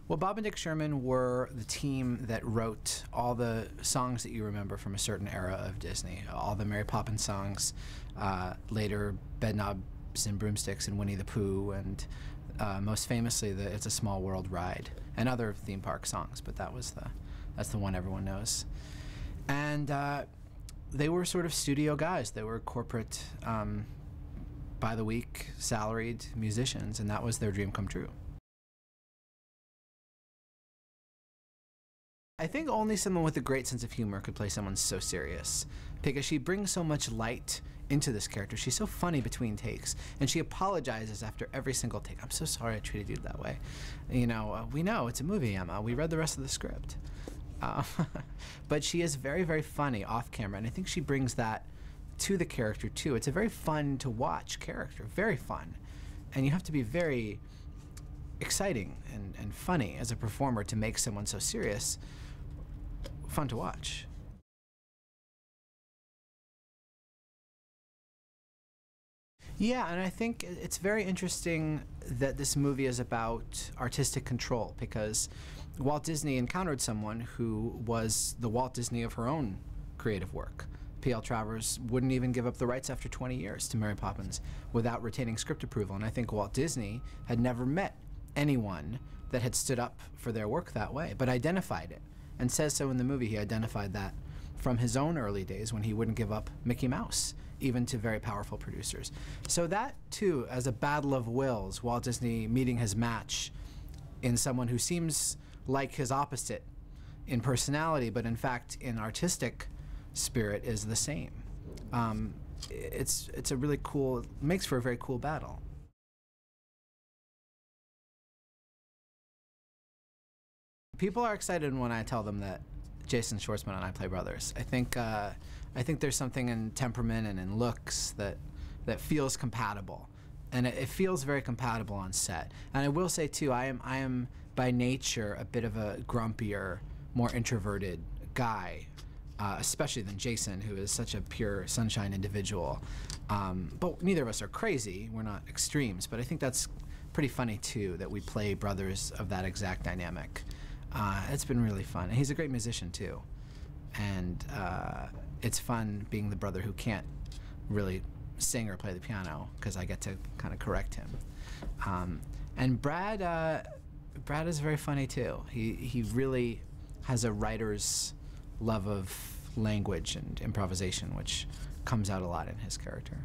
Well, Bob and Dick Sherman were the team that wrote all the songs that you remember from a certain era of Disney. All the Mary Poppins songs, later Bedknobs and Broomsticks and Winnie the Pooh, and most famously the It's a Small World ride, and other theme park songs, but that's the one everyone knows. And they were sort of studio guys. They were corporate, by the week, salaried musicians, and that was their dream come true. I think only someone with a great sense of humor could play someone so serious, because she brings so much light into this character. She's so funny between takes, and she apologizes after every single take. I'm so sorry I treated you that way. You know, we know it's a movie, Emma. We read the rest of the script. But she is very, very funny off camera, and I think she brings that to the character too. It's a very fun to watch character, very fun. And you have to be very exciting and funny as a performer to make someone so serious fun to watch. Yeah, and I think it's very interesting that this movie is about artistic control, because Walt Disney encountered someone who was the Walt Disney of her own creative work. P.L. Travers wouldn't even give up the rights after 20 years to Mary Poppins without retaining script approval, and I think Walt Disney had never met anyone that had stood up for their work that way, but identified it, and says so in the movie. He identified that from his own early days when he wouldn't give up Mickey Mouse, even to very powerful producers. So that, too, as a battle of wills, Walt Disney meeting his match in someone who seems like his opposite in personality, but in fact in artistic spirit is the same. It's a really cool, makes for a very cool battle. People are excited when I tell them that Jason Schwartzman and I play brothers. I think there's something in temperament and in looks that feels compatible, and it feels very compatible on set. And I will say too, I am by nature a bit of a grumpier, more introverted guy, especially than Jason, who is such a pure sunshine individual. But neither of us are crazy. We're not extremes. But I think that's pretty funny too, that we play brothers of that exact dynamic. It's been really fun. And he's a great musician too. And it's fun being the brother who can't really sing or play the piano, because I get to kind of correct him. And Brad is very funny too. He really has a writer's love of language and improvisation, which comes out a lot in his character,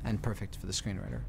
and perfect for the screenwriter.